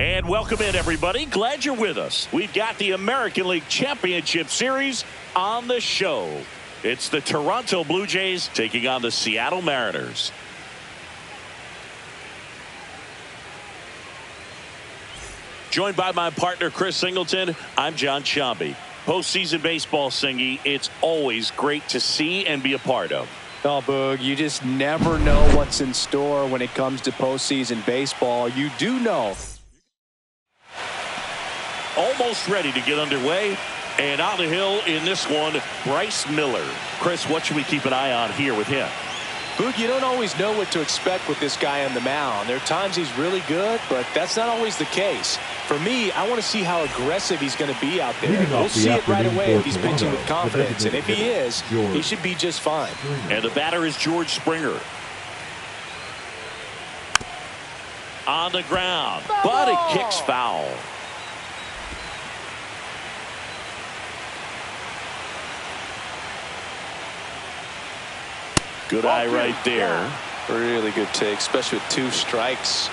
And welcome in, everybody. Glad you're with us. We've got the American League Championship Series on the show. It's the Toronto Blue Jays taking on the Seattle Mariners. Joined by my partner, Chris Singleton, I'm John Shambi. Postseason baseball, Singy, it's always great to see and be a part of. Oh, Boog, you just never know what's in store when it comes to postseason baseball. You do know. Almost ready to get underway. And on the hill in this one, Bryce Miller. Chris, what should we keep an eye on here with him? Boog, you don't always know what to expect with this guy on the mound. There are times he's really good, but that's not always the case. For me, I want to see how aggressive he's going to be out there. We'll see it right away if he's pitching with confidence. And if he is, he should be just fine. And the batter is George Springer. On the ground, but it kicks foul. Good eye right there. Really good take, especially with 2 strikes.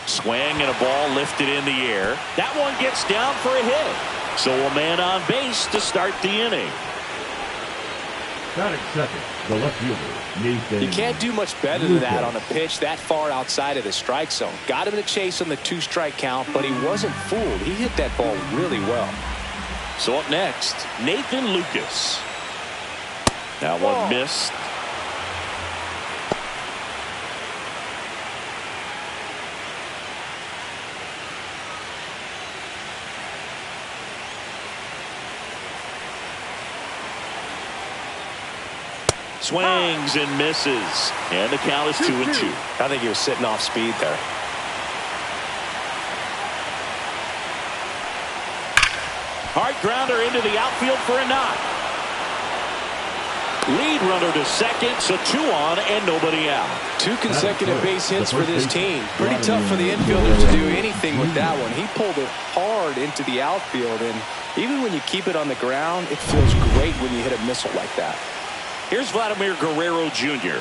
Swing and a ball lifted in the air. That one gets down for a hit. So a man on base to start the inning. Batting second, the left fielder, Nathan. You can't do much better than that on a pitch that far outside of the strike zone. Got him in a chase on the 2-strike count, but he wasn't fooled. He hit that ball really well. So up next, Nathan Lucas. That one missed. Swings and misses. And the count is 2-2. I think he was sitting off speed there. Hard grounder into the outfield for a knock. Lead runner to second, so 2 on and nobody out. 2 consecutive base hits for this team. Pretty tough for the infielder to do anything with that one. He pulled it hard into the outfield, and even when you keep it on the ground, it feels great when you hit a missile like that. Here's Vladimir Guerrero Jr.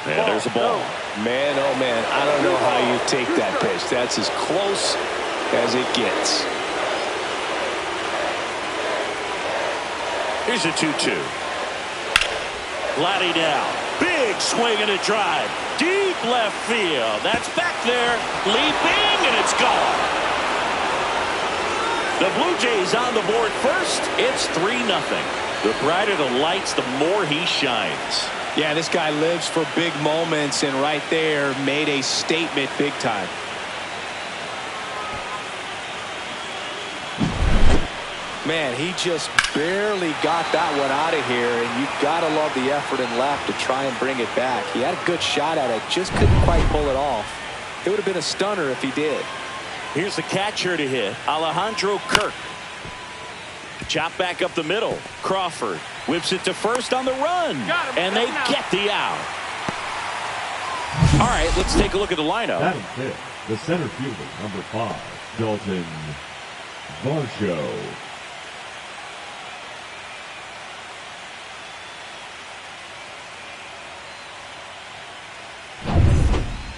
And there's a ball. Man, oh man, I don't know how you take that pitch. That's as close as it gets. Here's a 2-2. Vladdy down. Big swing and a drive. Deep left field. That's back there. Leaping, and it's gone. The Blue Jays on the board first. It's 3-0. The brighter the lights, the more he shines. Yeah, this guy lives for big moments, and right there made a statement big time. Man, he just barely got that one out of here, and you've got to love the effort and left to try and bring it back. He had a good shot at it, just couldn't quite pull it off. It would have been a stunner if he did. Here's the catcher to hit, Alejandro Kirk. Chop back up the middle. Crawford whips it to first on the run, and they get the out. All right, let's take a look at the lineup. Batting fifth, the center fielder, number 5, Dalton Varsho.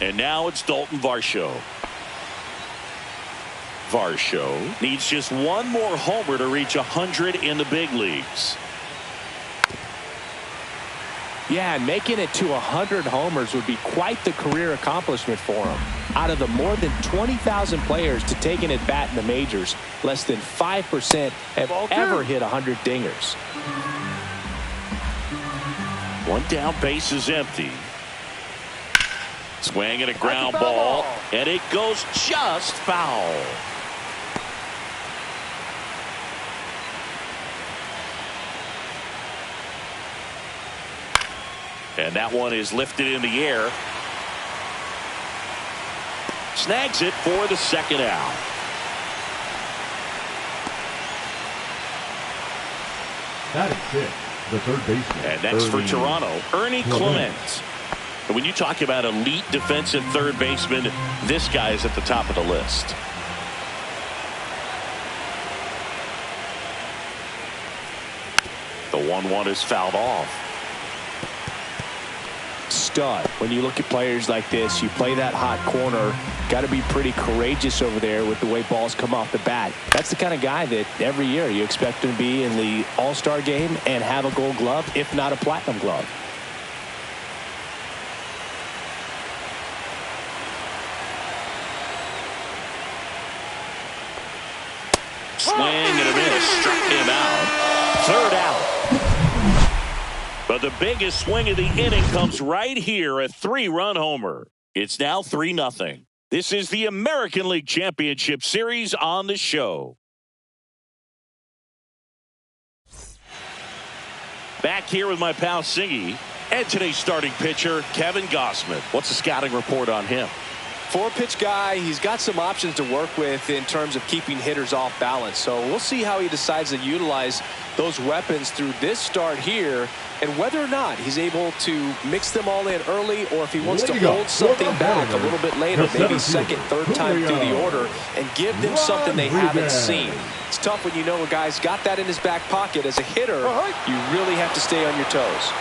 And now it's Dalton Varsho. Varsho needs just one more homer to reach 100 in the big leagues. Yeah, and making it to 100 homers would be quite the career accomplishment for him. Out of the more than 20,000 players to take an at-bat in the majors, less than 5% have ever hit 100 dingers. One down, base is empty. Swing and a ground ball, and it goes just foul. And that one is lifted in the air. Snags it for the second out. Batting six, the third baseman. And next for Toronto, Ernie Clement. And when you talk about elite defensive third baseman, this guy is at the top of the list. The 1-1 is fouled off. Stud. When you look at players like this, you play that hot corner, got to be pretty courageous over there with the way balls come off the bat. That's the kind of guy that every year you expect him to be in the All-Star game and have a Gold Glove, if not a Platinum Glove. Swing and a miss, struck him out. Third out. But the biggest swing of the inning comes right here, a 3-run homer. It's now 3-0. This is the American League Championship Series on the show. Back here with my pal Siggy and today's starting pitcher, Kevin Gossman. What's the scouting report on him? 4-pitch guy. He's got some options to work with in terms of keeping hitters off balance. So we'll see how he decides to utilize those weapons through this start here, and whether or not he's able to mix them all in early, or if he wants to hold something back a little bit later, maybe second, third time through the order, and give them something they haven't seen. It's tough when you know a guy's got that in his back pocket. As a hitter, you really have to stay on your toes.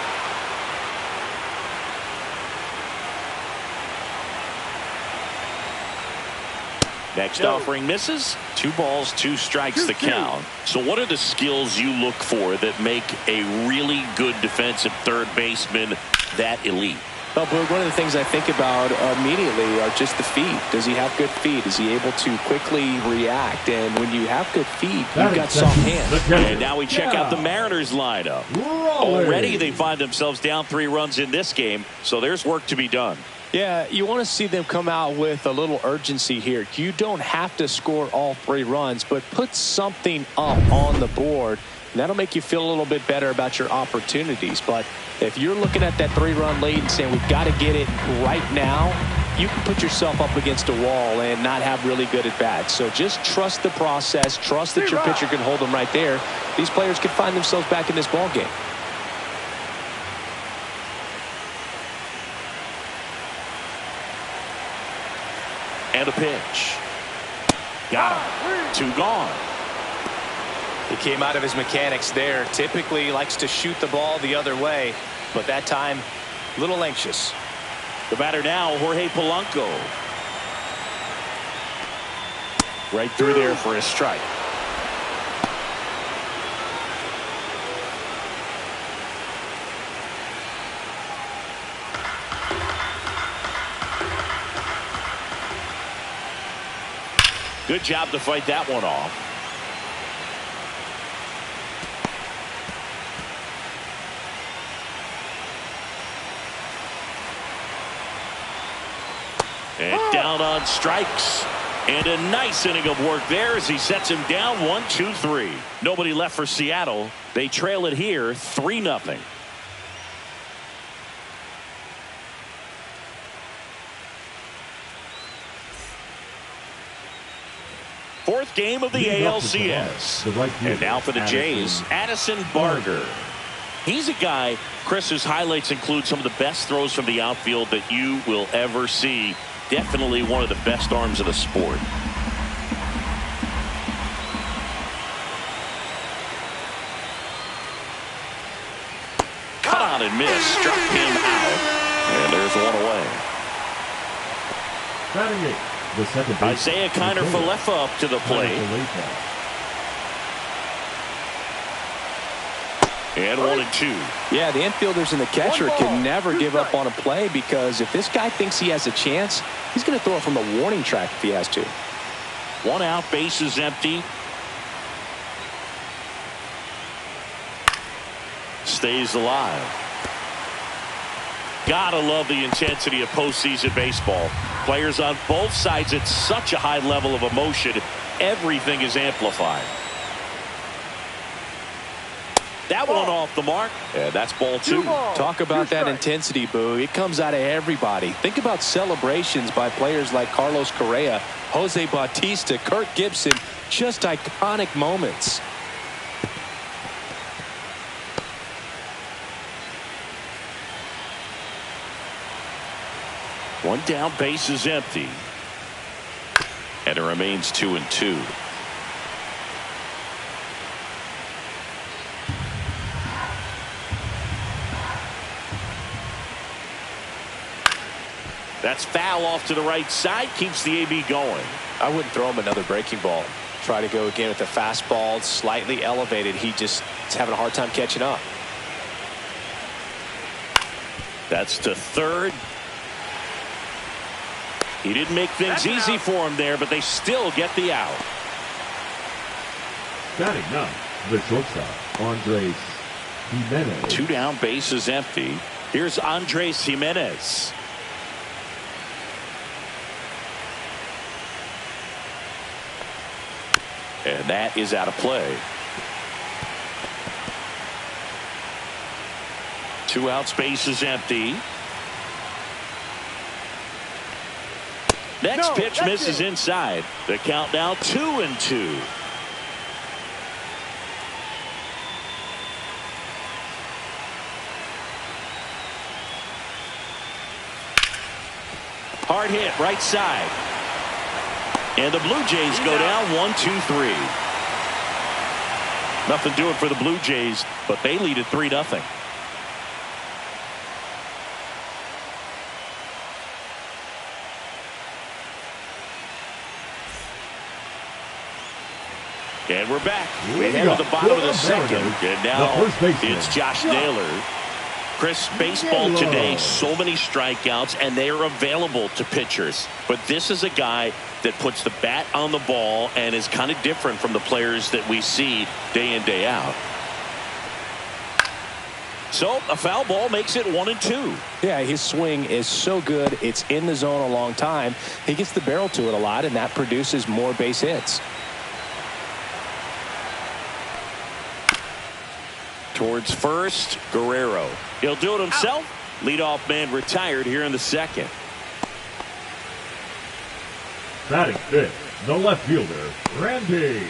Next offering misses. 2 balls, 2 strikes the count. So what are the skills you look for that make a really good defensive third baseman that elite? Well, Boog, one of the things I think about immediately are just the feet. Does he have good feet? Is he able to quickly react? And when you have good feet, you've got soft hands. And now we check out the Mariners lineup. Already they find themselves down 3 runs in this game, so there's work to be done. Yeah, you want to see them come out with a little urgency here. You don't have to score all 3 runs, but put something up on the board, and that'll make you feel a little bit better about your opportunities. But if you're looking at that 3-run lead and saying we've got to get it right now, you can put yourself up against a wall and not have really good at-bats. So just trust the process, trust that your pitcher can hold them right there. These players can find themselves back in this ball game. And a pitch. Got him. 2 gone. He came out of his mechanics there. Typically he likes to shoot the ball the other way, but that time a little anxious. The batter now, Jorge Polanco. Right through there for a strike. Good job to fight that one off. And down on strikes. And a nice inning of work there as he sets him down 1-2-3. Nobody left for Seattle. They trail it here 3-0. Fourth game of the ALCS. And now for the Jays, Addison Barger. He's a guy, Chris, whose highlights include some of the best throws from the outfield that you will ever see. Definitely one of the best arms of the sport. Cut on and miss. Struck him out. And there's one away. Batting 8. The second baseman, Isaiah Kiner-Falefa up to the plate. And 1-2. Yeah, the infielders and the catcher can never give up on a play, because if this guy thinks he has a chance, he's going to throw it from the warning track if he has to. 1 out, base is empty. Stays alive. Gotta love the intensity of postseason baseball. Players on both sides at such a high level of emotion. Everything is amplified. That one off the mark. And that's ball 2. Talk about that intensity, Boo. It comes out of everybody. Think about celebrations by players like Carlos Correa, Jose Bautista, Kirk Gibson. Just iconic moments. One down, base is empty. And it remains 2-2. That's foul off to the right side. Keeps the AB going. I wouldn't throw him another breaking ball. Try to go again with the fastball, slightly elevated. He just is having a hard time catching up. That's to third. He didn't make things easy for him there, but they still get the out. Batting now, the shortstop, Andres Jimenez. Two down, base is empty. Here's Andres Jimenez. And that is out of play. 2 outs, base is empty. Next pitch misses inside. The count now 2-2. Hard hit right side. And the Blue Jays go down 1-2-3. Nothing doing for the Blue Jays, but they lead at 3-0. And we're back. We head to the bottom of the second. And now it's Josh Naylor. Chris, baseball today, so many strikeouts, and they are available to pitchers. But this is a guy that puts the bat on the ball and is kind of different from the players that we see day in, day out. So a foul ball makes it 1-2. Yeah, his swing is so good. It's in the zone a long time. He gets the barrel to it a lot, and that produces more base hits. Towards first, Guerrero. He'll do it himself. Leadoff man retired here in the second. Batting fifth, the left fielder, Randy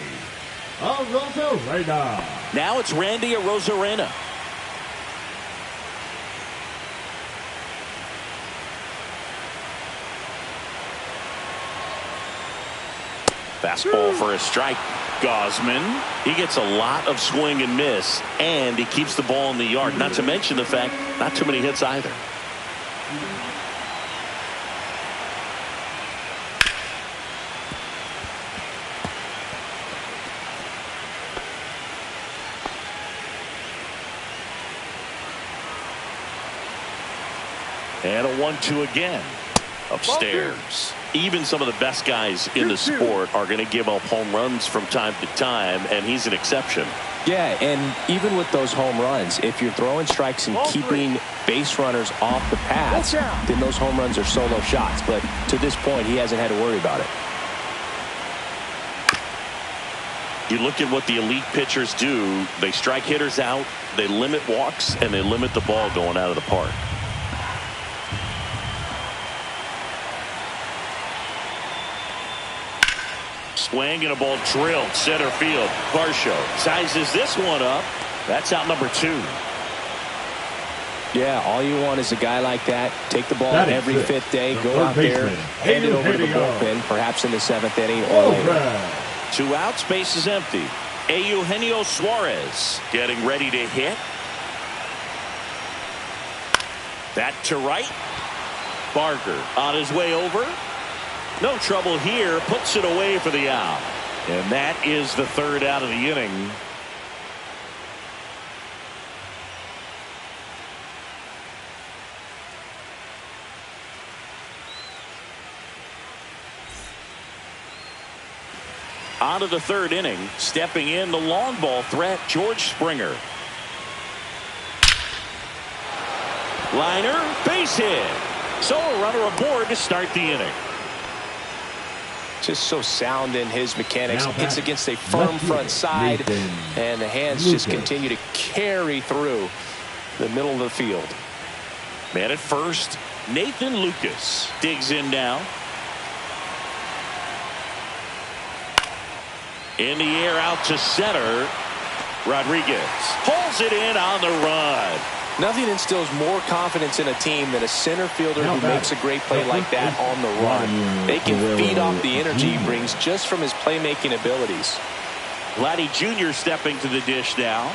Arozarena. Now it's Randy Arozarena. Fastball for a strike. Gosman, he gets a lot of swing and miss, and he keeps the ball in the yard. Not to mention the fact, not too many hits either. And a 1-2 again. Upstairs. Even some of the best guys in the sport are going to give up home runs from time to time, and he's an exception. Yeah, and even with those home runs, if you're throwing strikes and keeping base runners off the paths, then those home runs are solo shots. But to this point, he hasn't had to worry about it. You look at what the elite pitchers do. They strike hitters out, they limit walks, and they limit the ball going out of the park. Swing and a ball drilled center field. Varsho sizes this one up. That's out number 2. Yeah, all you want is a guy like that. Take the ball every fifth day. Go out there, hand it over to the bullpen, perhaps in the 7th inning or later. 2 outs, base is empty. Eugenio Suarez getting ready to hit. That to right. Barker on his way over. No trouble here, puts it away for the out. And that is the 3rd out of the inning. On to the 3rd inning, stepping in the long ball threat, George Springer. Liner, base hit. So a runner aboard to start the inning. Just so sound in his mechanics. Hits against a firm front side, and the hands just continue to carry through the middle of the field. Man at first, Nathan Lucas digs in now. In the air out to center. Rodriguez pulls it in on the run. Nothing instills more confidence in a team than a center fielder who makes a great play like that on the run. They can feed off the energy he brings just from his playmaking abilities. Vladdy Jr. stepping to the dish now.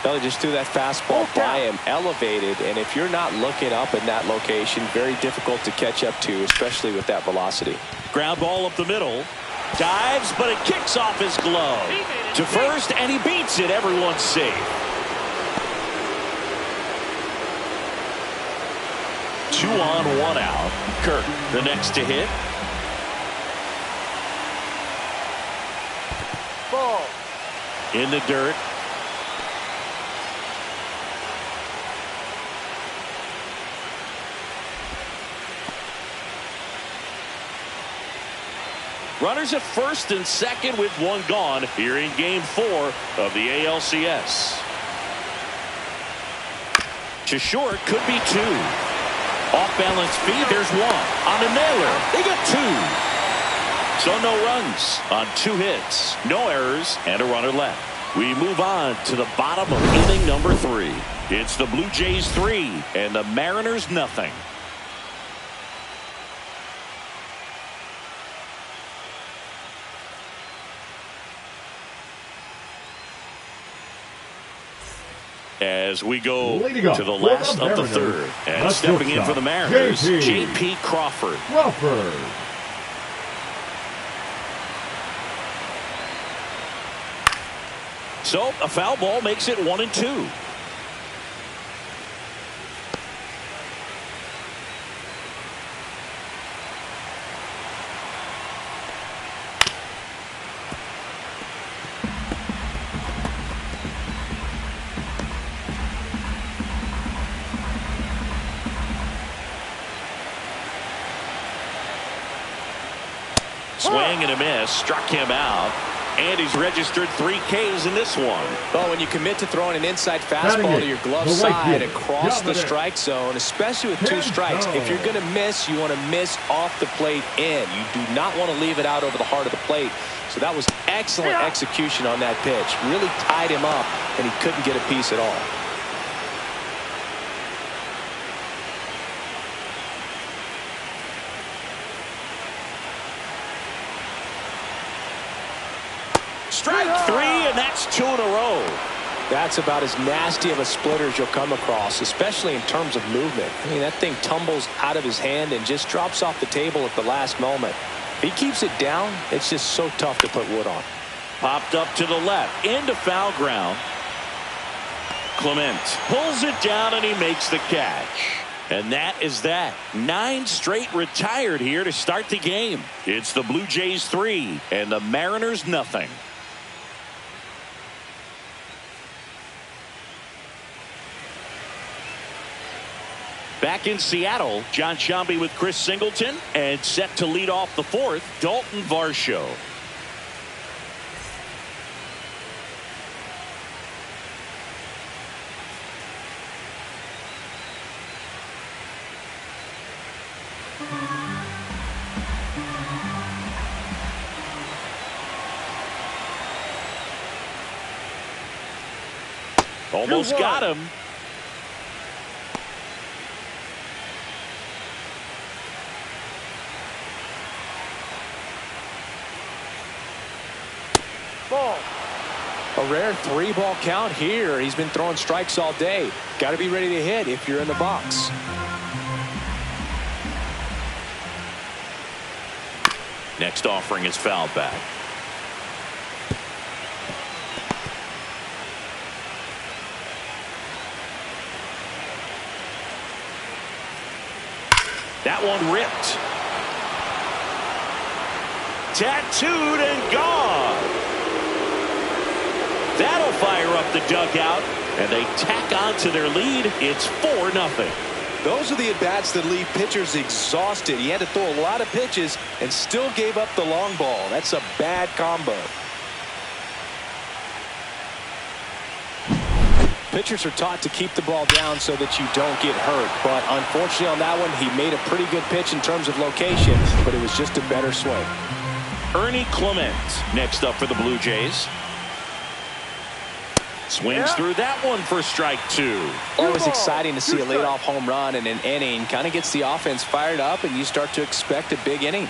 Belly just threw that fastball by him, elevated, and if you're not looking up in that location, very difficult to catch up to, especially with that velocity. Ground ball up the middle. Dives, but it kicks off his glove. To first, and he beats it. Everyone's safe. Two on, one out. Kirk, the next to hit. Ball. In the dirt. Runners at first and second with one gone here in Game 4 of the ALCS. To short, could be two. Off-balance feed, there's one. On the nailer, they got two. So no runs on 2 hits, no errors, and a runner left. We move on to the bottom of inning number 3. It's the Blue Jays 3 and the Mariners nothing. As we go to the last of the third. And stepping in for the Mariners, J.P. Crawford. So a foul ball makes it 1-2. Swing and a miss, struck him out, and he's registered 3 Ks in this one. Well, when you commit to throwing an inside fastball to your glove side across the strike zone, especially with 2 strikes, if you're going to miss, you want to miss off the plate in. You do not want to leave it out over the heart of the plate. So that was excellent execution on that pitch. Really tied him up, and he couldn't get a piece at all. Strike 3, and that's 2 in a row. That's about as nasty of a splitter as you'll come across, especially in terms of movement. I mean, that thing tumbles out of his hand and just drops off the table at the last moment. If he keeps it down, it's just so tough to put wood on. Popped up to the left, into foul ground. Clement pulls it down, and he makes the catch. And that is that. 9 straight retired here to start the game. It's the Blue Jays 3 and the Mariners nothing. Back in Seattle, John Sciambi with Chris Singleton, and set to lead off the 4th, Dalton Varsho. Almost got him. Ball. A rare 3-ball count here. He's been throwing strikes all day. Got to be ready to hit if you're in the box. Next offering is fouled back. That one ripped. Tattooed and gone. That'll fire up the dugout, and they tack on to their lead. It's 4-0. Those are the at-bats that leave pitchers exhausted. He had to throw a lot of pitches and still gave up the long ball. That's a bad combo. pitchers are taught to keep the ball down so that you don't get hurt. But unfortunately on that one, he made a pretty good pitch in terms of location, but it was just a better swing. Ernie Clement next up for the Blue Jays. Swings through that one for strike 2. Always exciting to see a leadoff home run in an inning. Kind of gets the offense fired up, and you start to expect a big inning.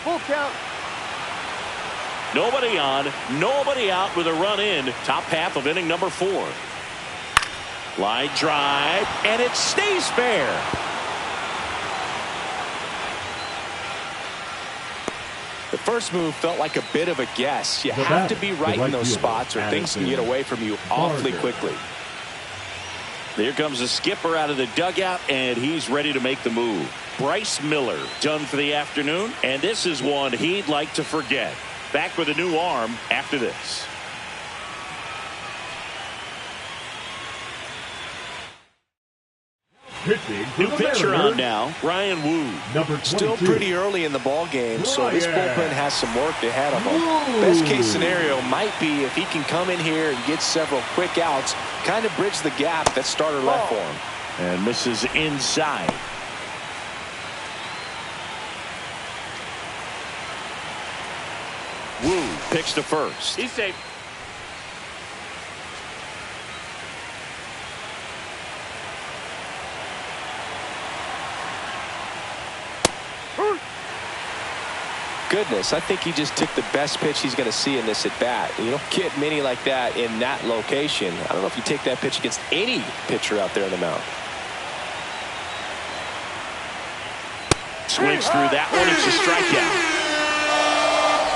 Full count. Nobody on, nobody out with a run in. Top half of inning number 4. Line drive, and it stays fair. The first move felt like a bit of a guess. You have to be right in those spots, or things can get away from you awfully quickly. Here comes the skipper out of the dugout, and he's ready to make the move. Bryce Miller done for the afternoon, and this is one he'd like to forget. Back with a new arm after this. New pitcher on now, Ryan Wu. Number 22. Still pretty early in the ball game, so this bullpen has some work ahead of him. Best case scenario might be if he can come in here and get several quick outs, kind of bridge the gap that starter left for him. And misses inside. Wu picks to first. He's safe. Goodness, I think he just took the best pitch he's going to see in this at bat. You don't get many like that in that location. I don't know if you take that pitch against any pitcher out there on the mound. Swings through that one. It's a strikeout.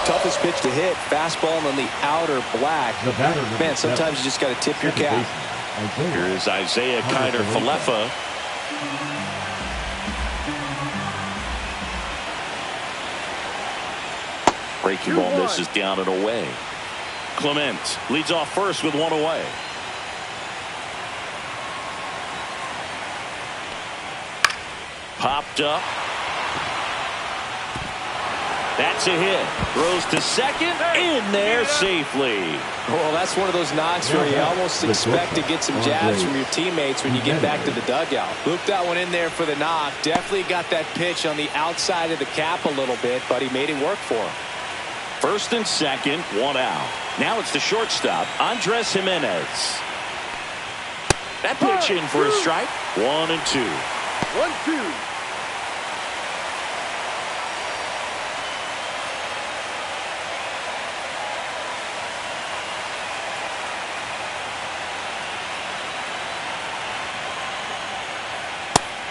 Toughest pitch to hit, fastball on the outer black. Man, sometimes you just got to tip your cap. Here is Isaiah Kiner-Falefa. Breaking ball misses down and away. Clement leads off first with one away. Popped up. That's a hit. Throws to second. In there safely. Well, that's one of those knocks where you almost expect to get some jabs from your teammates when you get back to the dugout. Looped that one in there for the knock. Definitely got that pitch on the outside of the cap a little bit, but he made it work for him. First and second, one out. Now it's the shortstop, Andres Jimenez. That pitch in for a strike. 1 and 2. 1-2.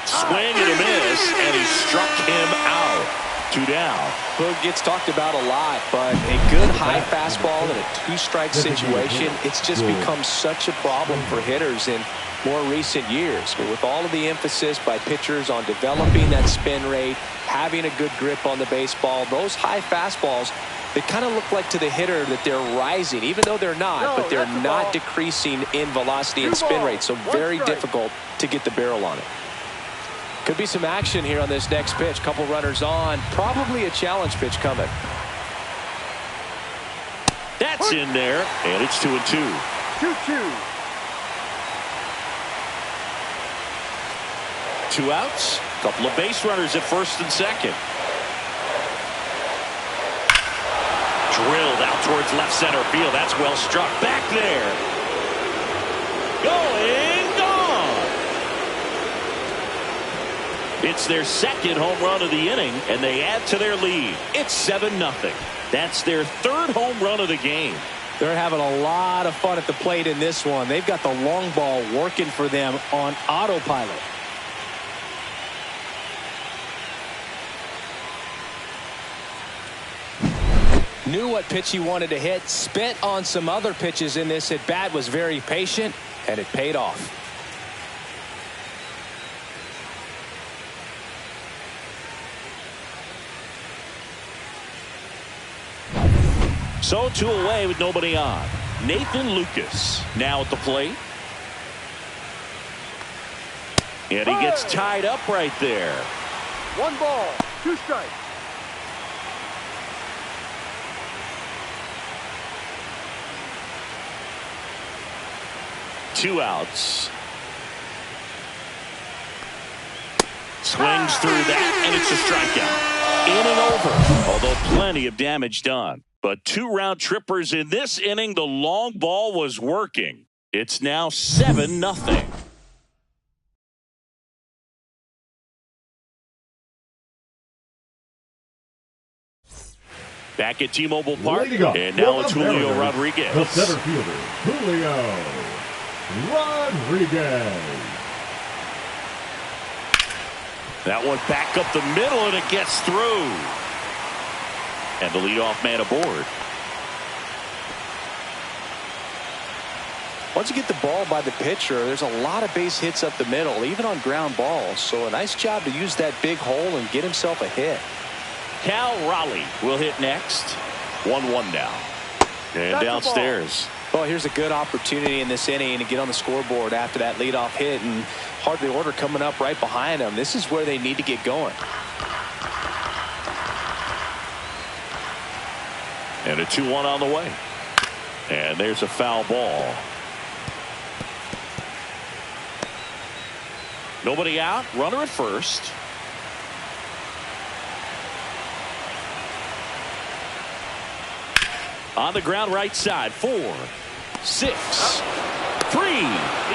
Swing and a miss, and he struck him out. 2 down. Boog gets talked about a lot, but a good high fastball in a 2-strike situation, it's just become such a problem for hitters in more recent years. But with all of the emphasis by pitchers on developing that spin rate, having a good grip on the baseball, those high fastballs, they kind of look like to the hitter that they're rising, even though they're not, but they're not decreasing in velocity and spin rate, so very difficult to get the barrel on it. Could be some action here on this next pitch. Couple runners on. Probably a challenge pitch coming. That's in there, and it's 2 and 2. 2-2. 2 outs. Couple of base runners at first and second. Drilled out towards left center field. That's well struck. Back there. Going, gone. It's their second home run of the inning, and they add to their lead. It's 7-0. That's their third home run of the game. They're having a lot of fun at the plate in this one. They've got the long ball working for them on autopilot. Knew what pitch he wanted to hit. Spent on some other pitches in this at bat. Was very patient, and it paid off. So 2 away with nobody on. Nathan Lucas now at the plate. And he gets tied up right there. 1 ball, 2 strikes. 2 outs. Swings through that, and it's a strikeout. Inning over, although plenty of damage done. But 2 round trippers in this inning. The long ball was working. It's now 7-0. Back at T-Mobile Park, and now it's Julio Rodriguez. The center fielder, Julio Rodriguez. That one back up the middle, and it gets through. And the leadoff man aboard. Once you get the ball by the pitcher, there's a lot of base hits up the middle, even on ground balls. So a nice job to use that big hole and get himself a hit. Cal Raleigh will hit next. 1-1 now. And downstairs. Well, here's a good opportunity in this inning to get on the scoreboard after that leadoff hit, and hardly order coming up right behind them. This is where they need to get going. And a 2-1 on the way. And there's a foul ball. Nobody out. Runner at first. On the ground right side. 4, 6, 3.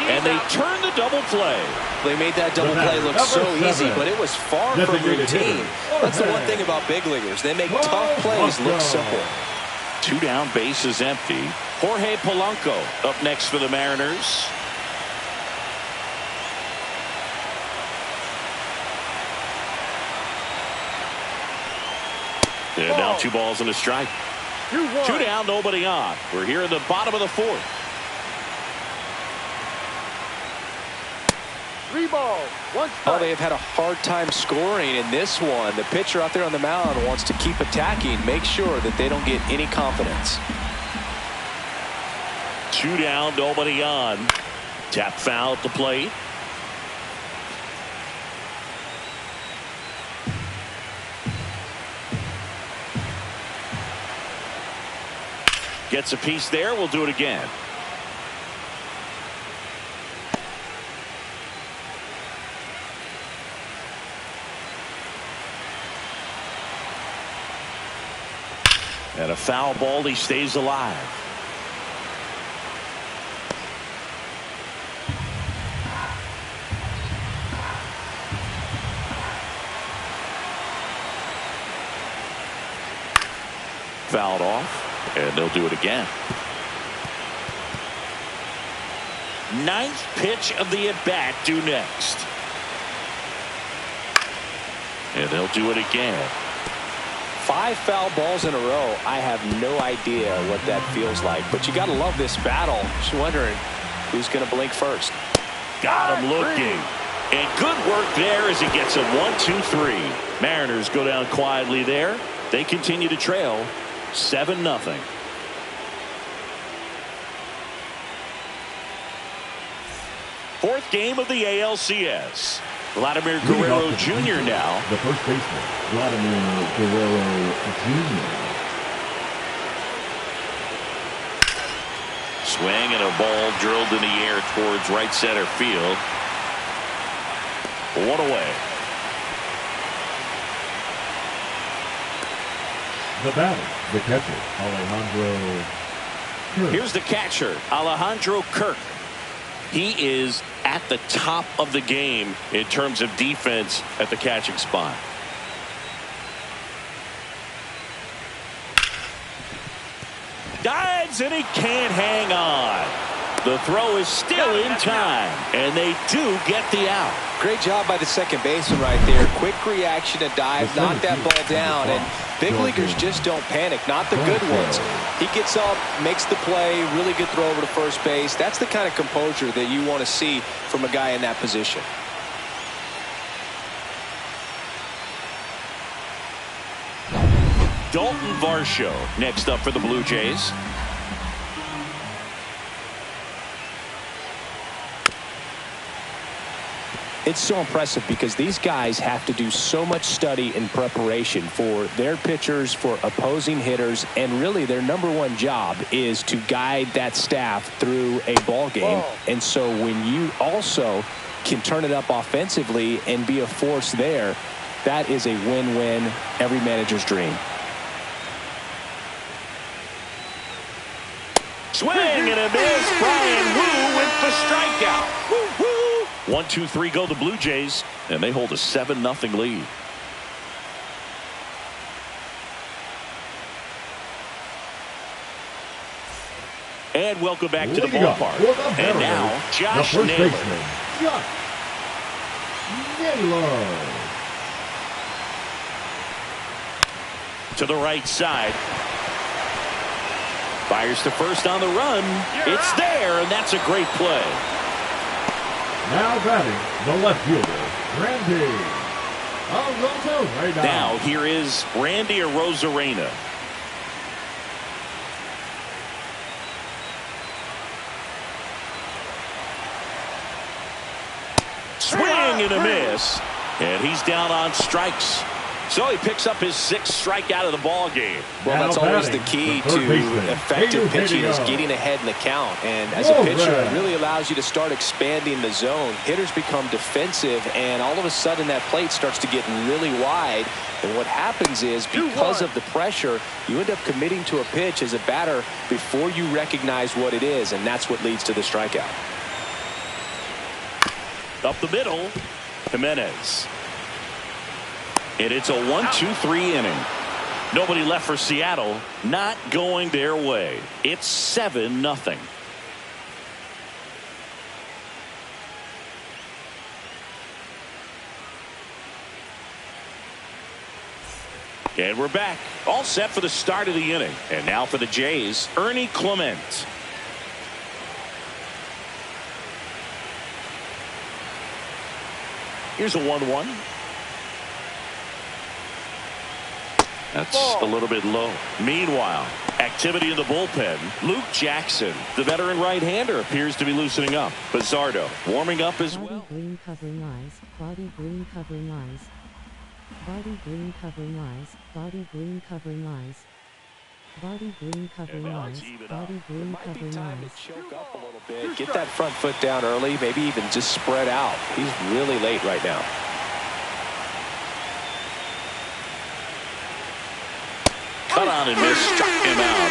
And they turn the double play. They made that double play look so easy, but it was far from routine. That's the one thing about big leaguers. They make tough plays look simple. 2 down, bases empty. Jorge Polanco up next for the Mariners. And now 2 balls and a strike. 2 down, nobody on. We're here in the bottom of the 4th. 3 balls, 1 strike. Oh, they have had a hard time scoring in this one. The pitcher out there on the mound wants to keep attacking, make sure that they don't get any confidence. 2 down, nobody on. Tap foul at the plate. Gets a piece there. We'll do it again. And a foul ball. He stays alive. Fouled off. And they'll do it again. 9th pitch of the at-bat due next. And they'll do it again. 5 foul balls in a row. I have no idea what that feels like. But you got to love this battle. Just wondering who's going to blink first. Got him looking. And good work there as he gets him 1, 2, 3. Mariners go down quietly there. They continue to trail 7-0. Fourth game of the ALCS. Vladimir Guerrero Jr. now. The first baseman, Vladimir Guerrero Jr. Swing and a ball drilled in the air towards right center field. 1 away. The batter, the catcher, Alejandro Kirk. Here's the catcher, Alejandro Kirk. He is at the top of the game in terms of defense at the catching spot. Dives, and he can't hang on. The throw is still in time, and they do get the out. Great job by the second baseman right there. Quick reaction to dive, knock that ball down, and big leaguers just don't panic, not the good ones. He gets up, makes the play, really good throw over to first base. That's the kind of composure that you want to see from a guy in that position. Dalton Varsho next up for the Blue Jays. It's so impressive because these guys have to do so much study and preparation for their pitchers, for opposing hitters, and really their number one job is to guide that staff through a ball game. And so when you also can turn it up offensively and be a force there, that is a win-win, every manager's dream. Swing and a miss. Brian Wu with the strikeout. Woo, woo. 1-2-3 go the Blue Jays, and they hold a 7-0 lead. And welcome back to the ballpark. And now, Josh Naylor. To the right side. Fires to first on the run. It's there, and that's a great play. Now batting, the left fielder, Randy Arozarena. Now here is Randy Arozarena. Swing and a miss. And he's down on strikes. So he picks up his 6th strikeout of the ball game. Well, that's always the key to effective pitching is getting ahead in the count. And as a pitcher, it really allows you to start expanding the zone. Hitters become defensive, and all of a sudden that plate starts to get really wide. And what happens is because of the pressure, you end up committing to a pitch as a batter before you recognize what it is, and that's what leads to the strikeout. Up the middle, Jimenez. And it's a 1-2-3 inning. Nobody left for Seattle. Not going their way. It's 7-0. And we're back. All set for the start of the inning. And now for the Jays, Ernie Clement. Here's a 1-1. That's a little bit low. Meanwhile, activity in the bullpen. Luke Jackson, the veteran right-hander, appears to be loosening up. Bizzardo warming up as well. Body green covering eyes. Body green covering eyes. Body green covering eyes. Body green covering eyes. Body green covering eyes. Body green covering eyes. Choke up a little bit. Get that front foot down early. Maybe even just spread out. He's really late right now. Cut on and miss, struck him out.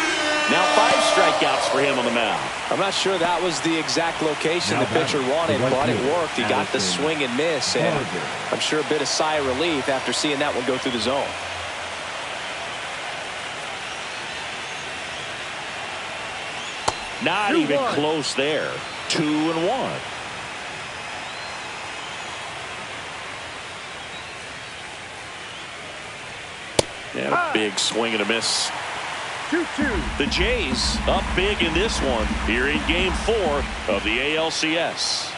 Now 5 strikeouts for him on the mound. I'm not sure that was the exact location the pitcher wanted, but it worked. He got the swing and miss, and I'm sure a bit of sigh of relief after seeing that one go through the zone. Not even close there. 2-1. And a big swing and a miss. 2-2. The Jays up big in this one here in Game 4 of the ALCS.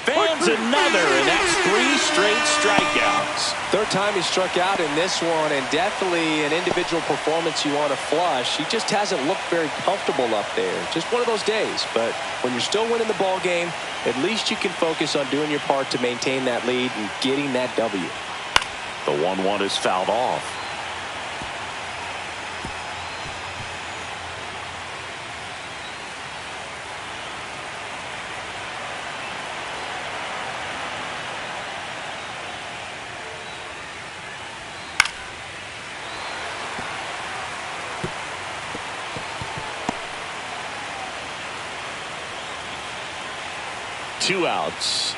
Fans another, and that's 3 straight strikeouts. Third time he struck out in this one, and definitely an individual performance you want to flush. He just hasn't looked very comfortable up there. Just one of those days. But when you're still winning the ball game, at least you can focus on doing your part to maintain that lead and getting that W. The 1-1 is fouled off. Two outs.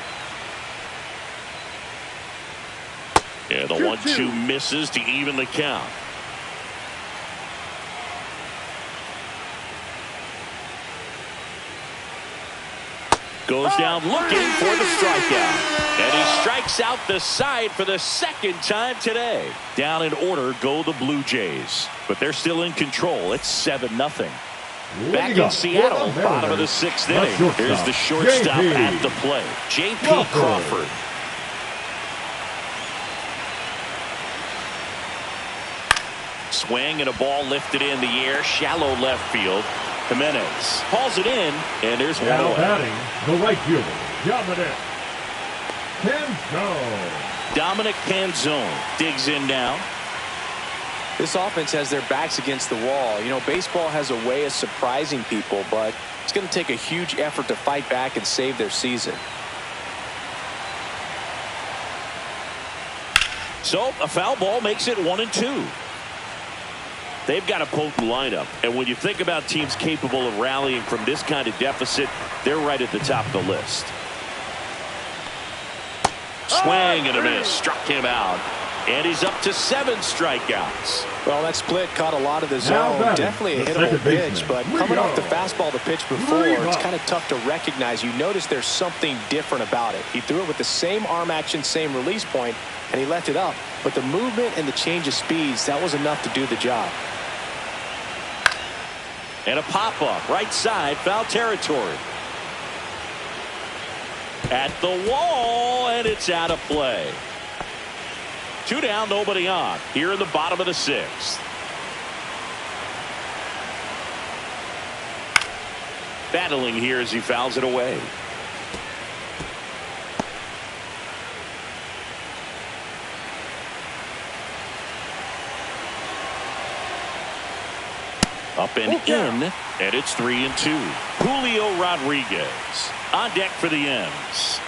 Yeah, the 1-2 misses to even the count. Goes down looking for the strikeout. And he strikes out the side for the 2nd time today. Down in order go the Blue Jays. But they're still in control. It's 7-0. Back in Seattle, bottom of the 6th inning. Here's the shortstop at the plate, J.P. Crawford. Swing and a ball lifted in the air, shallow left field. Jimenez hauls it in, and there's one away. Batting, the right fielder, Dominic Canzone. Dominic Canzone digs in now. This offense has their backs against the wall. You know, baseball has a way of surprising people, but it's going to take a huge effort to fight back and save their season. So a foul ball makes it 1-2. They've got a potent lineup, and when you think about teams capable of rallying from this kind of deficit, they're right at the top of the list. Swing and a miss, struck him out, and he's up to 7 strikeouts. Well, that split caught a lot of the zone. Definitely a hittable pitch, but coming off the fastball the pitch before, it's kind of tough to recognize. You notice there's something different about it. He threw it with the same arm action, same release point, and he left it up. But the movement and the change of speeds, that was enough to do the job. And a pop-up, right side, foul territory. At the wall, and it's out of play. 2 down, nobody on. Here in the bottom of the 6th. Battling here as he fouls it away. Up and in, and it's 3-2. Julio Rodriguez on deck for the M's.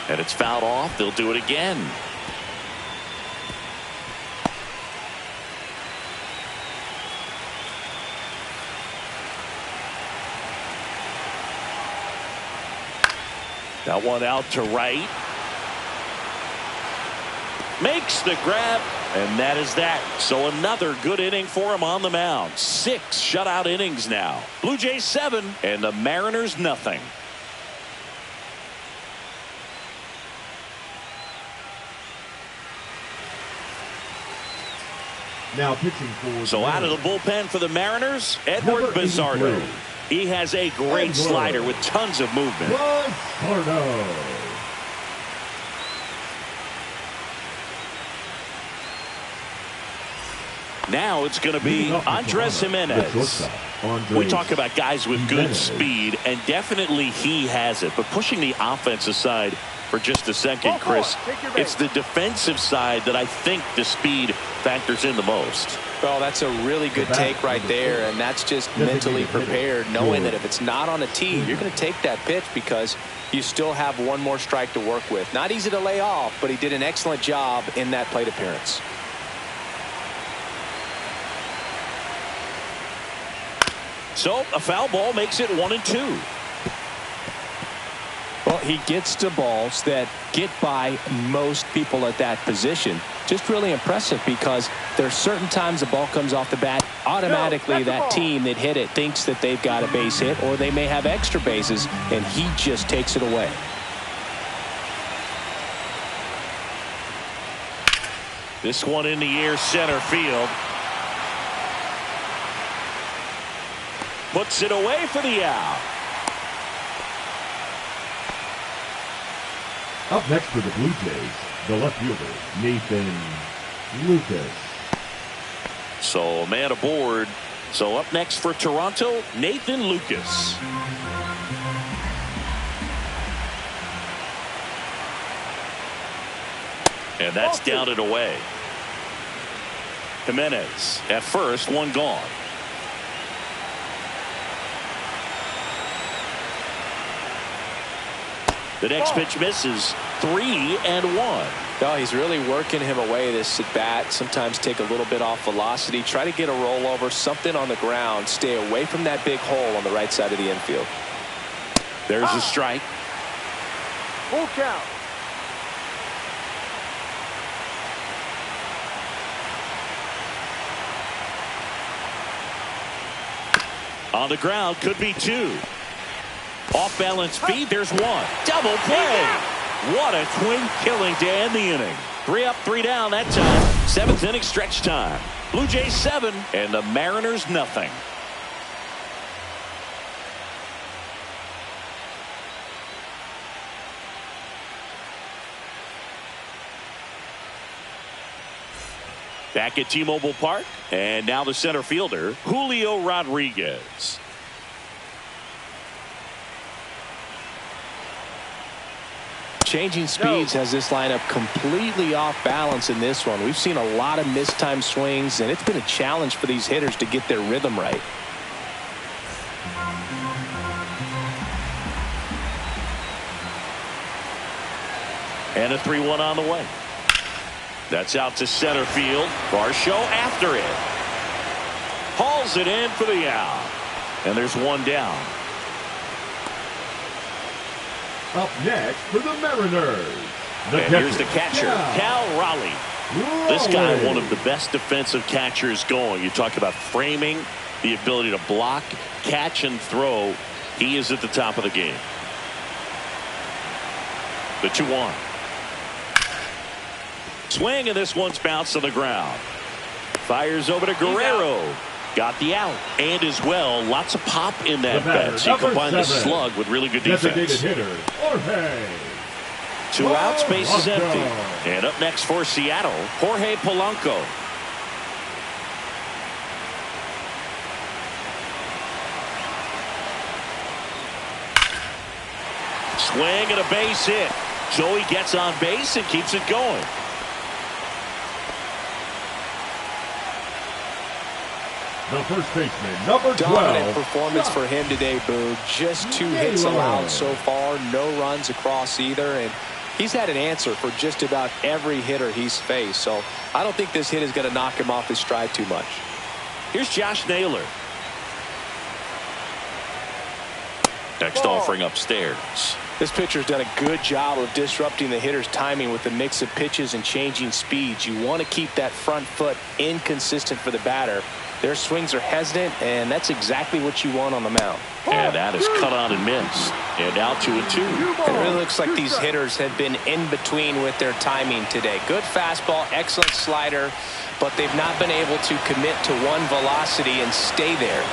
And it's fouled off. They'll do it again. That one out to right. Makes the grab, and that is that. So another good inning for him on the mound. 6 shutout innings now. Blue Jays 7, and the Mariners nothing. Now pitching for so out of the bullpen for the Mariners, Edward Bizardo. He has a great slider with tons of movement. Bizardo. Now it's going to be Andres Jimenez. We talk about guys with good speed, and definitely he has it. But pushing the offense aside for just a second, Chris, it's the defensive side that I think the speed factors in the most. Well, that's a really good take right there, and that's just mentally prepared, knowing that if it's not on a tee, you're going to take that pitch because you still have one more strike to work with. Not easy to lay off, but he did an excellent job in that plate appearance. So a foul ball makes it 1-2. Well, he gets to balls that get by most people at that position. Just really impressive because there's certain times the ball comes off the bat, automatically that team that hit it thinks that they've got a base hit, or they may have extra bases, and he just takes it away. This one in the air, center field. Puts it away for the out. Up next for the Blue Jays, the left fielder, Nathan Lucas. So a man aboard. So up next for Toronto, Nathan Lucas. And that's down and away. Jimenez at first, one gone. The next pitch misses. 3-1. No, he's really working him away this at bat. Sometimes take a little bit off velocity. Try to get a rollover, something on the ground. Stay away from that big hole on the right side of the infield. There's a strike. Full count. On the ground, could be 2. Off balance feed, there's 1. Double play. What a twin killing to end the inning. 3 up, 3 down that time. 7th inning stretch time. Blue Jays 7 and the Mariners nothing. Back at T-Mobile Park, and now the center fielder, Julio Rodriguez. Changing speeds has this lineup completely off balance in this one. We've seen a lot of mistimed swings, and it's been a challenge for these hitters to get their rhythm right. And a 3-1 on the way. That's out to center field. Varsho after it. Hauls it in for the out. And there's one down. Up next for the Mariners. And here's the catcher, Cal Raleigh. This guy, one of the best defensive catchers going. You talk about framing, the ability to block, catch, and throw. He is at the top of the game. The 2-1. Swing, and this one's bounced to the ground. Fires over to Guerrero. Got the out. And as well, lots of pop in that bat. So you combine the slug with really good defense. Hitter, Jorge. 2 outs, base is empty. And up next for Seattle, Jorge Polanco. Swing and a base hit. Joey gets on base and keeps it going. The first baseman, number 12. Dominant performance for him today, Boo. Just 2 hits allowed so far. No runs across either. And he's had an answer for just about every hitter he's faced. So I don't think this hit is going to knock him off his stride too much. Here's Josh Naylor. Next offering upstairs. This pitcher's done a good job of disrupting the hitter's timing with the mix of pitches and changing speeds. You want to keep that front foot inconsistent for the batter. Their swings are hesitant, and that's exactly what you want on the mound. And that is cut on and missed. And now 2-2. It really looks like these hitters have been in between with their timing today. Good fastball, excellent slider, but they've not been able to commit to one velocity and stay there.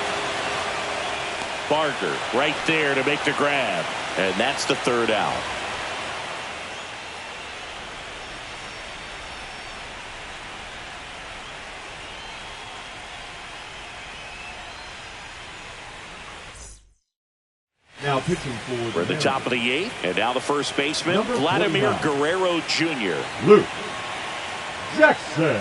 Barger right there to make the grab. And that's the 3rd out. Now pitching for We're at the top of the 8th, and now the first baseman, Vladimir Guerrero Jr. Luke Jackson.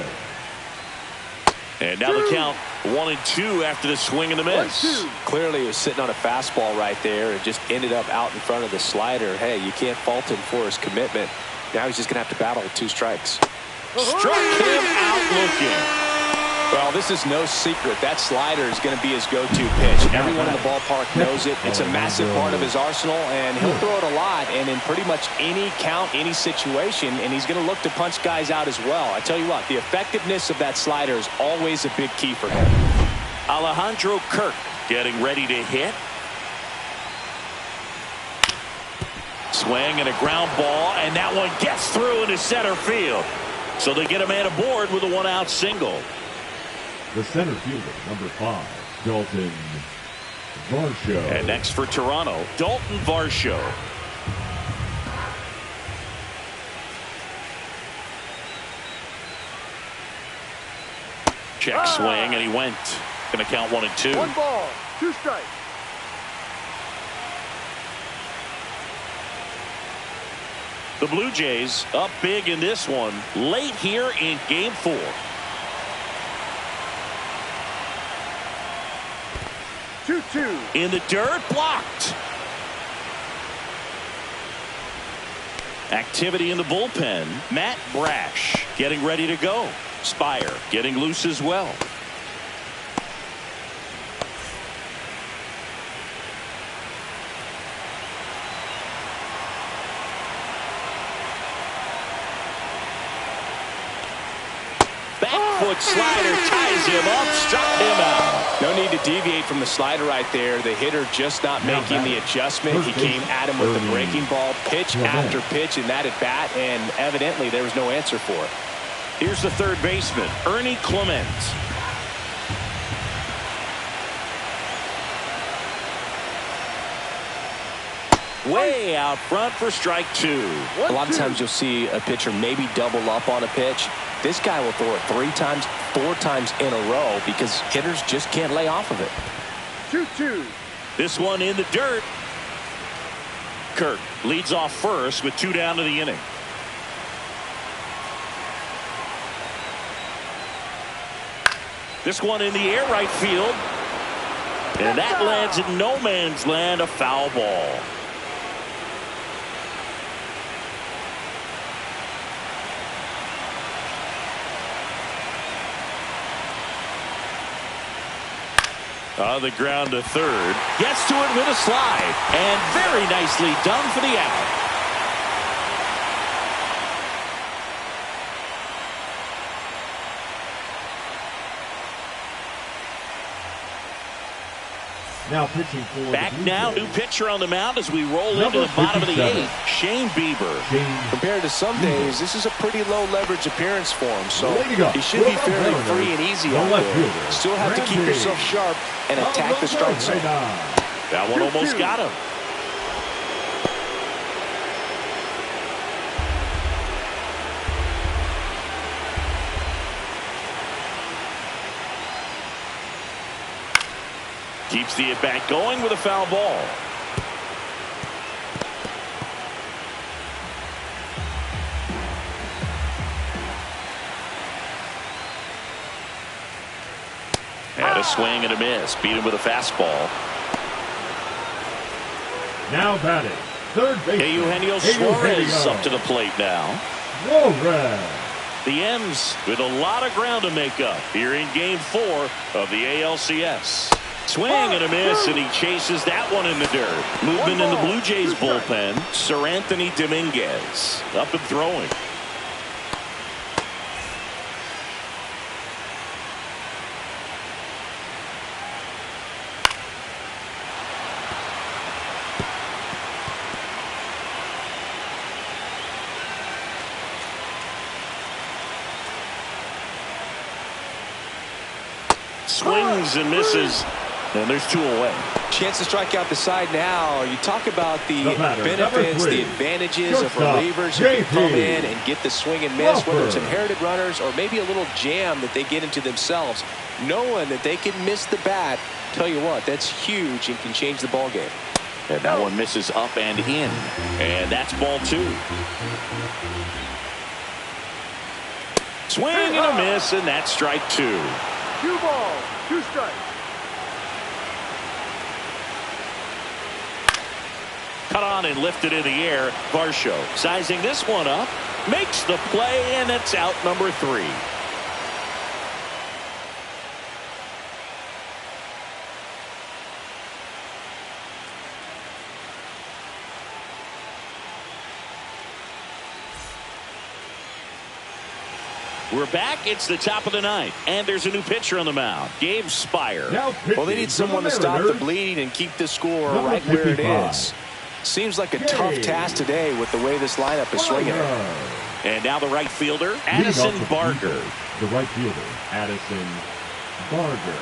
And now the count 1-2 after the swing and the miss. Clearly he was sitting on a fastball right there and just ended up out in front of the slider. Hey, you can't fault him for his commitment. Now he's just going to have to battle with 2 strikes. Struck him out looking. Well, this is no secret. That slider is going to be his go-to pitch. Everyone in the ballpark knows it. It's a massive part of his arsenal, and he'll throw it a lot and in pretty much any count, any situation, and he's going to look to punch guys out as well. I tell you what, the effectiveness of that slider is always a big key for him. Alejandro Kirk getting ready to hit. Swing and a ground ball, and that one gets through into center field. So they get a man aboard with a 1-out single. The center fielder, number 5, Dalton Varsho. And next for Toronto, Dalton Varsho. Check swing, and he went. Going to count 1-2. 1 ball, 2 strikes. The Blue Jays up big in this one late here in Game 4. In the dirt, blocked. Activity in the bullpen. Matt Brash getting ready to go. Spire getting loose as well. Foot slider ties him up, struck him out. No need to deviate from the slider right there. The hitter just not making the adjustment. He came at him with the breaking ball, pitch after pitch in that at bat, and evidently there was no answer for it. Here's the third baseman, Ernie Clement. way out front for strike 2. A lot of times you'll see a pitcher maybe double up on a pitch. This guy will throw it 3 times, 4 times in a row because hitters just can't lay off of it. 2-2. This one in the dirt. Kirk leads off first with 2 down to the inning. This one in the air right field. And that lands in no man's land, a foul ball. On the ground to third. Gets to it with a slide. And very nicely done for the out. Now pitching for back now, new pitcher on the mound as we roll into the bottom of the 8th. Shane Bieber. Compared to some days, this is a pretty low leverage appearance for him, so he should be fairly free and easy out there. Still have to keep yourself sharp and attack the strike zone. That one almost got him. Keeps the at-bat going with a foul ball. And a swing and a miss. Beat him with a fastball. Now batting, third base. Eugenio Suarez up to the plate now. Suarez. The M's with a lot of ground to make up here in Game 4 of the ALCS. Swing and a miss, and he chases that one in the dirt. Movement in the Blue Jays bullpen. Sir Anthony Dominguez up and throwing. Swings and misses. And there's 2 away. Chance to strike out the side now. You talk about the benefits, the advantages of relievers who can come in and get the swing and miss, whether it's inherited runners or maybe a little jam that they get into themselves. Knowing that they can miss the bat, tell you what, that's huge and can change the ball game. And that one misses up and in. And that's ball 2. Swing and a miss, and that's strike 2. 2 balls, 2 strikes. Cut on and lifted in the air. Varsho sizing this one up. Makes the play, and it's out number 3. We're back. It's the top of the 9th, and there's a new pitcher on the mound, Gabe Spire. Well, they need someone to stop the bleeding and keep the score right where it is. Seems like a tough task today with the way this lineup is swinging. And now the right fielder, Addison Barger. The right fielder, Addison Barger.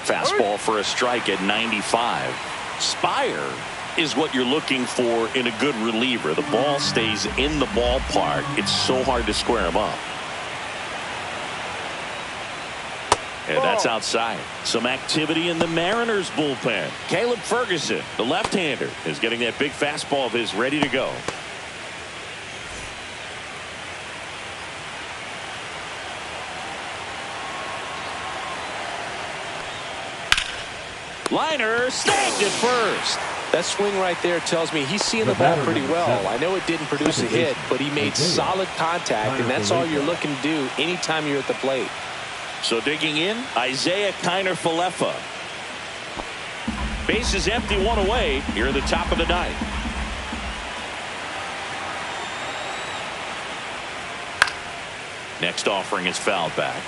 Fastball for a strike at 95. Spire is what you're looking for in a good reliever. The ball stays in the ballpark. It's so hard to square him up. And that's outside. Some activity in the Mariners bullpen. Caleb Ferguson, the left-hander, is getting that big fastball of his ready to go. Liner snagged at first. That swing right there tells me he's seeing the ball pretty well. I know it didn't produce a hit, but he made solid contact, and that's all you're looking to do anytime you're at the plate. So digging in, Isaiah Kiner-Falefa. Base is empty, 1 away here at the top of the 9th. Next offering is fouled back.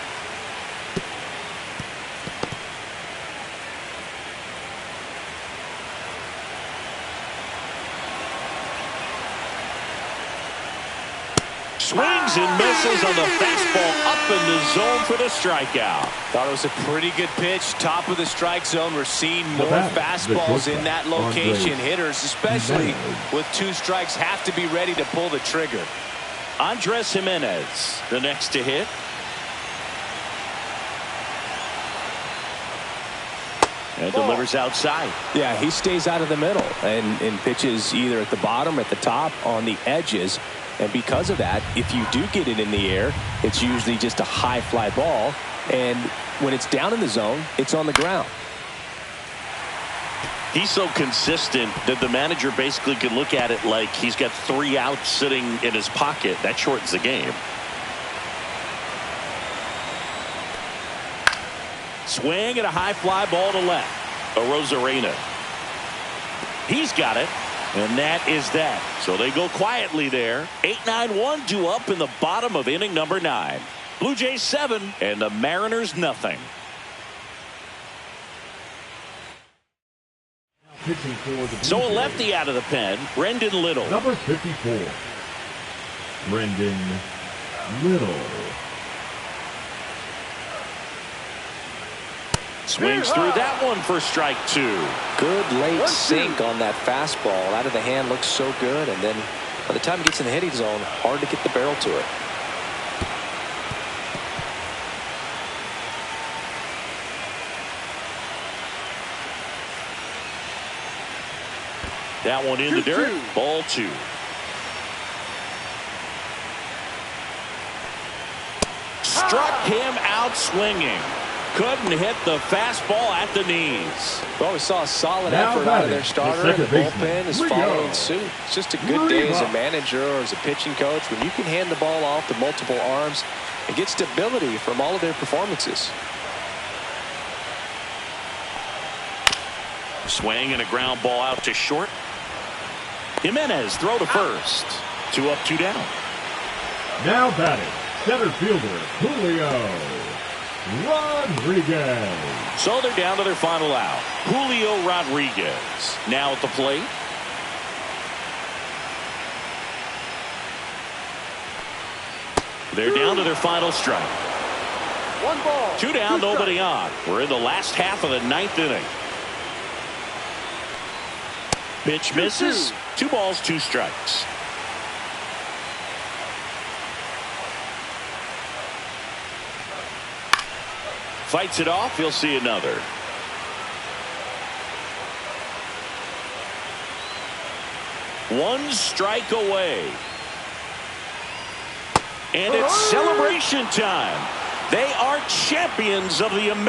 Swings and misses on the fastball up in the zone for the strikeout. Thought it was a pretty good pitch. Top of the strike zone. We're seeing more fastballs in that location. Hitters, especially with 2 strikes, have to be ready to pull the trigger. Andres Jimenez, the next to hit. And delivers outside. Yeah, he stays out of the middle and pitches either at the bottom or at the top on the edges. And because of that, if you do get it in the air, it's usually just a high fly ball. And when it's down in the zone, it's on the ground. He's so consistent that the manager basically can look at it like he's got 3 outs sitting in his pocket. That shortens the game. Swing and a high fly ball to left. Arozarena. He's got it. And that is that. So they go quietly there. 8-9-1 due up in the bottom of inning number 9. Blue Jays 7 and the Mariners nothing. So a lefty out of the pen, Brendan Little. Number 54, Brendan Little. Swings through that one for strike 2. Good late sink on that fastball. Out of the hand, looks so good. And then by the time it gets in the hitting zone, hard to get the barrel to it. That one in the dirt. Ball 2. Struck him out swinging. Couldn't hit the fastball at the knees. Well, we saw a solid effort out of their starter. The bullpen is following suit. It's just a good day as a manager or as a pitching coach when you can hand the ball off to multiple arms and get stability from all of their performances. Swing and a ground ball out to short. Jimenez throw to first. 2 up, 2 down. Now batting, center fielder Julio Rodriguez. So they're down to their final out. Julio Rodriguez now at the plate. They're down to their final strike. 1 ball. 2 down, nobody on. We're in the last half of the 9th inning. Pitch misses. 2 balls, 2 strikes. Fights it off. He'll see another. One strike away. And it's celebration time. They are champions of the American